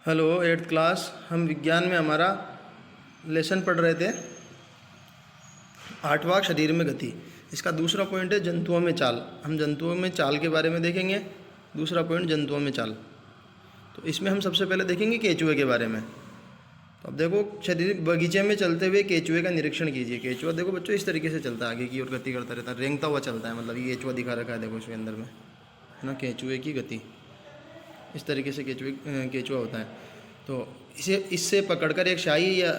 Hello, 8th class. हम विज्ञान में हमारा लेसन पढ़ रहे थे 8वां शरीर में गति। इसका दूसरा पॉइंट है जंतुओं में चाल। हम जंतुओं में चाल के बारे में देखेंगे। दूसरा पॉइंट जंतुओं में चाल। तो इसमें हम सबसे पहले देखेंगे केंचुए के बारे में। तो अब देखो, शरीर बगीचे में चलते हुए केंचुए का निरीक्षण कीजिए। केंचुआ देखो बच्चों इस तरीके से चलता है, आगे की ओर गति करता रहता है, रेंगता हुआ चलता है। मतलब ये केंचुआ दिखा रखा है देखो इसके अंदर में, है ना, केंचुए की गति। इस तरीके से केंचुआ होता है। तो इससे पकड़कर एक शाई या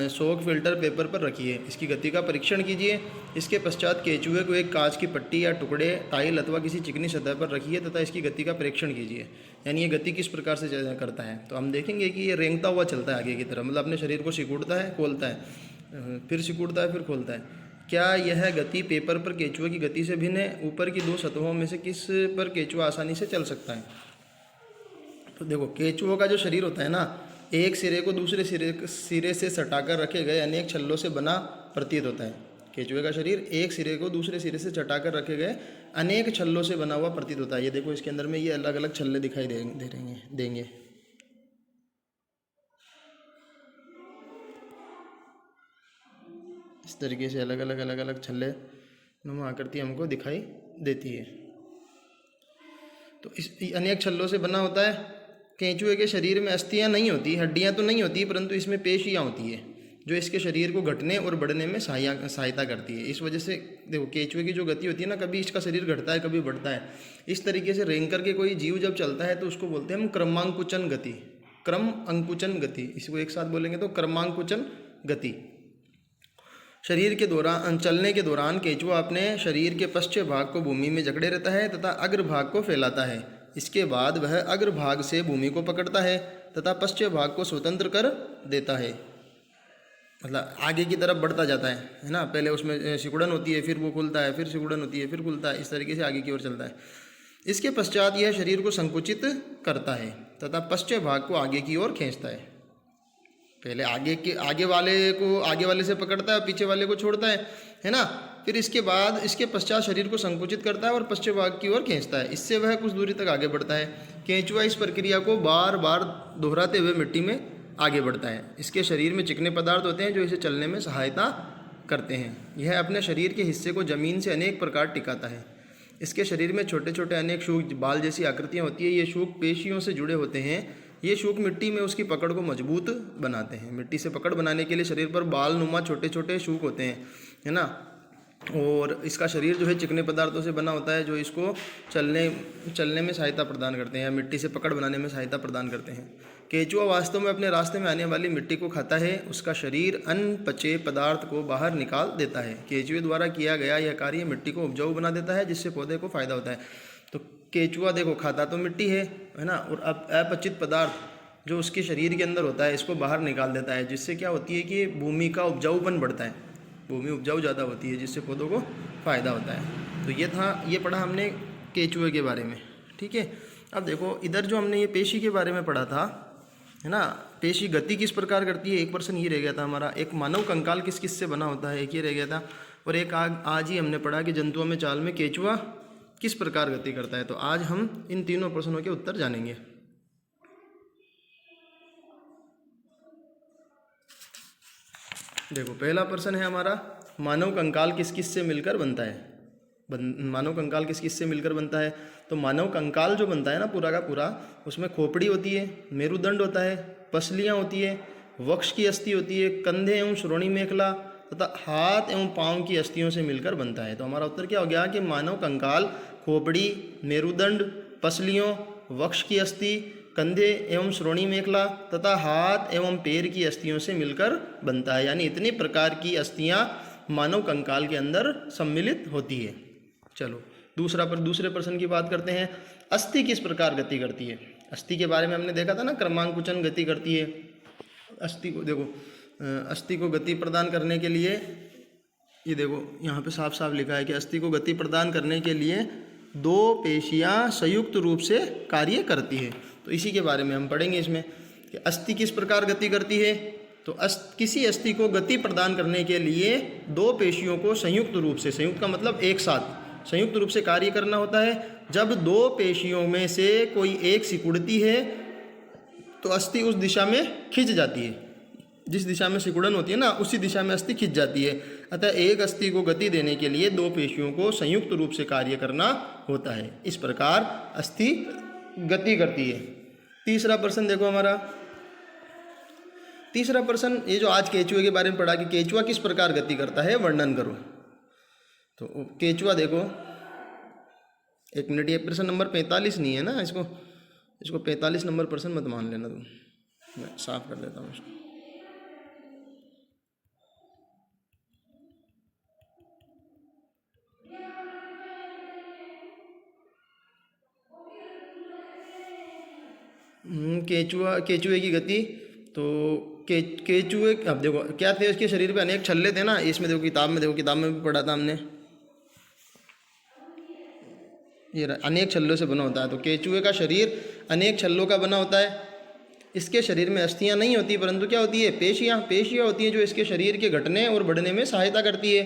सोक फिल्टर पेपर पर रखिए। इसकी गति का परीक्षण कीजिए। इसके पश्चात केंचुए को एक कांच की पट्टी या टुकड़े, टाइल अथवा किसी चिकनी सतह पर रखिए तथा इसकी गति का परीक्षण कीजिए। यानी ये गति किस प्रकार से करता है। तो हम देखेंगे कि ये रेंगता हुआ चलता है आगे की तरफ, मतलब अपने शरीर को सिकुड़ता है, खोलता है, फिर सिकुड़ता है, फिर खोलता है। क्या यह गति पेपर पर केंचुए की गति से भिन्न है? ऊपर की दो सतहों में से किस पर केंचुआ आसानी से चल सकता है? तो देखो, केंचुओं का जो शरीर होता है ना, एक सिरे को दूसरे सिरे से सटाकर रखे गए अनेक छल्लों से बना प्रतीत होता है। केंचुए का शरीर एक सिरे को दूसरे सिरे से सटाकर रखे गए अनेक छल्लों से बना हुआ प्रतीत होता है। ये देखो इसके अंदर में ये अलग अलग छल्ले दिखाई देंगे। इस तरीके से अलग अलग छल्ले नुमा आकृति हमको दिखाई देती है। तो इस अनेक छल्लों से बना होता है। केंचुए के शरीर में अस्थियां नहीं होती, हड्डियां तो नहीं होती, परंतु इसमें पेशियां होती है जो इसके शरीर को घटने और बढ़ने में सहायता करती है। इस वजह से देखो, केंचुए की जो गति होती है ना, कभी इसका शरीर घटता है, कभी बढ़ता है। इस तरीके से रेंग करके कोई जीव जब चलता है तो उसको बोलते हैं हम क्रमांकुचन गति। क्रम अंकुचन गति, इसको एक साथ बोलेंगे तो क्रमांकुचन गति। शरीर के दौरान चलने के दौरान केंचुआ अपने शरीर के पश्चिम भाग को भूमि में जकड़े रहता है तथा अग्रभाग को फैलाता है। इसके बाद वह अग्रभाग से भूमि को पकड़ता है तथा पश्चिम भाग को स्वतंत्र कर देता है। मतलब आगे की तरफ बढ़ता जाता है ना। पहले उसमें सिकुड़न होती है, फिर वो खुलता है, फिर सिकुड़न होती है, फिर खुलता है। इस तरीके से आगे की ओर चलता है। इसके पश्चात यह शरीर को संकुचित करता है तथा पश्चिम भाग को आगे की ओर खींचता है। पहले आगे वाले से पकड़ता है, पीछे वाले को छोड़ता है ना। फिर इसके बाद इसके पश्चात शरीर को संकुचित करता है और पश्चिम भाग की ओर खींचता है। इससे वह कुछ दूरी तक आगे बढ़ता है। केंचुआ इस प्रक्रिया को बार बार दोहराते हुए मिट्टी में आगे बढ़ता है। इसके शरीर में चिकने पदार्थ होते हैं जो इसे चलने में सहायता करते हैं। यह अपने शरीर के हिस्से को जमीन से अनेक प्रकार टिकाता है। इसके शरीर में छोटे छोटे अनेक शूक बाल जैसी आकृतियाँ होती है। ये शूक पेशियों से जुड़े होते हैं। ये शूक मिट्टी में उसकी पकड़ को मजबूत बनाते हैं। मिट्टी से पकड़ बनाने के लिए शरीर पर बाल नुमा छोटे छोटे शूक होते हैं, है ना। और इसका शरीर जो है चिकने पदार्थों से बना होता है जो इसको चलने में सहायता प्रदान करते हैं या मिट्टी से पकड़ बनाने में सहायता प्रदान करते हैं। केंचुआ वास्तव में अपने रास्ते में आने वाली मिट्टी को खाता है। उसका शरीर अनपचे पदार्थ को बाहर निकाल देता है। केंचुए द्वारा किया गया यह कार्य मिट्टी को उपजाऊ बना देता है, जिससे पौधे को फायदा होता है। तो केंचुआ देखो खाता तो मिट्टी है ना, और अब अपचित पदार्थ जो उसके शरीर के अंदर होता है इसको बाहर निकाल देता है, जिससे क्या होती है कि भूमि का उपजाऊपन बढ़ता है। भूमि उपजाऊ ज़्यादा होती है, जिससे पौधों को फ़ायदा होता है। तो ये पढ़ा हमने केंचुए के बारे में, ठीक है। अब देखो इधर जो हमने ये पेशी के बारे में पढ़ा था, है ना। पेशी गति किस प्रकार करती है, एक पर्सन ये रह गया था हमारा। एक मानव कंकाल किस किस से बना होता है, एक ये रह गया था। और एक आज ही हमने पढ़ा कि जंतुओं में चाल में केंचुआ किस प्रकार गति करता है। तो आज हम इन तीनों प्रश्नों के उत्तर जानेंगे। देखो, पहला प्रश्न है हमारा, मानव कंकाल किस किस से मिलकर बनता है। मानव कंकाल किस किस से मिलकर बनता है। तो मानव कंकाल जो बनता है ना पूरा का पूरा, उसमें खोपड़ी होती है, मेरुदंड होता है, पसलियाँ होती है, वक्ष की अस्थि होती है, कंधे एवं श्रोणी मेखला तथा हाथ एवं पाँव की अस्थियों से मिलकर बनता है। तो हमारा उत्तर क्या हो गया कि मानव कंकाल खोपड़ी, मेरुदंड, पसलियों, वक्ष की अस्थि, कंधे एवं श्रोणी मेखला तथा हाथ एवं पैर की अस्थियों से मिलकर बनता है। यानी इतनी प्रकार की अस्थियां मानव कंकाल के अंदर सम्मिलित होती है। चलो दूसरे प्रश्न की बात करते हैं। अस्थि किस प्रकार गति करती है। अस्थि के बारे में हमने देखा था ना, क्रमांकुचन गति करती है। अस्थि को देखो, अस्थि को गति प्रदान करने के लिए, ये देखो यहाँ पे साफ साफ लिखा है कि अस्थि को गति प्रदान करने के लिए दो पेशियां संयुक्त रूप से कार्य करती है। तो इसी के बारे में हम पढ़ेंगे इसमें कि अस्थि किस प्रकार गति करती है। तो किसी अस्थि को गति प्रदान करने के लिए दो पेशियों को संयुक्त रूप से, संयुक्त का मतलब एक साथ, संयुक्त रूप से कार्य करना होता है। जब दो पेशियों में से कोई एक सिकुड़ती है तो अस्थि उस दिशा में खिंच जाती है, जिस दिशा में सिकुड़न होती है ना उसी दिशा में अस्थि खिंच जाती है। अतः एक अस्थि को गति देने के लिए दो पेशियों को संयुक्त रूप से कार्य करना होता है। इस प्रकार अस्थि गति करती है। तीसरा प्रश्न देखो हमारा, तीसरा प्रश्न ये जो आज केचुए के बारे में पढ़ा कि केचुआ किस प्रकार गति करता है वर्णन करो। तो केचुआ देखो, एक मिनट, ये प्रश्न नंबर 45 नहीं है ना, इसको 45 नंबर प्रश्न मत मान लेना तुम, मैं साफ कर देता हूँ इसको। केचुए की गति, तो केचुए, अब देखो क्या थे उसके शरीर पे अनेक छल्ले थे ना, इसमें देखो किताब में, देखो किताब में भी पढ़ा था हमने, ये अनेक छल्लों से बना होता है। तो केचुए का शरीर अनेक छल्लों का बना होता है। इसके शरीर में अस्थियां नहीं होती, परंतु क्या होती है, पेशियां होती हैं जो इसके शरीर के घटने और बढ़ने में सहायता करती है।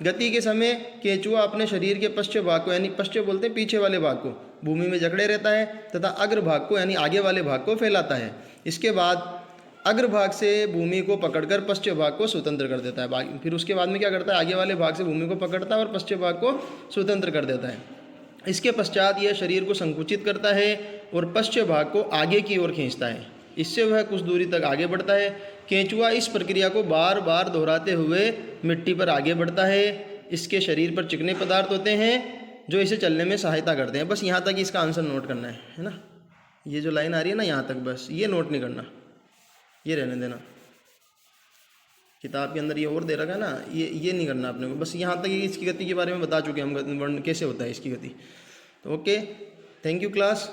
गति के समय केचुआ अपने शरीर के पश्च भाग को, यानी पश्च बोलते हैं पीछे वाले भाग को, भूमि में जकड़े रहता है तथा अग्र भाग को, यानी आगे वाले भाग को फैलाता है। इसके बाद अग्र भाग से भूमि को पकड़कर पश्च भाग को स्वतंत्र कर देता है। फिर उसके बाद में क्या करता है, आगे वाले भाग से भूमि को पकड़ता है और पश्च भाग को स्वतंत्र कर देता है। इसके पश्चात यह शरीर को संकुचित करता है और पश्च भाग को आगे की ओर खींचता है। इससे वह कुछ दूरी तक आगे बढ़ता है। केंचुआ इस प्रक्रिया को बार बार दोहराते हुए मिट्टी पर आगे बढ़ता है। इसके शरीर पर चिकने पदार्थ होते हैं जो इसे चलने में सहायता करते हैं। बस यहाँ तक इसका आंसर नोट करना है ना, ये जो लाइन आ रही है ना यहाँ तक, बस ये नोट नहीं करना, ये रहने देना। किताब के अंदर ये और दे रखा है ना, ये नहीं करना आपने को, बस यहाँ तक इसकी गति के बारे में बता चुके हम, वर्ण कैसे होता है इसकी गति। तो ओके, थैंक यू क्लास।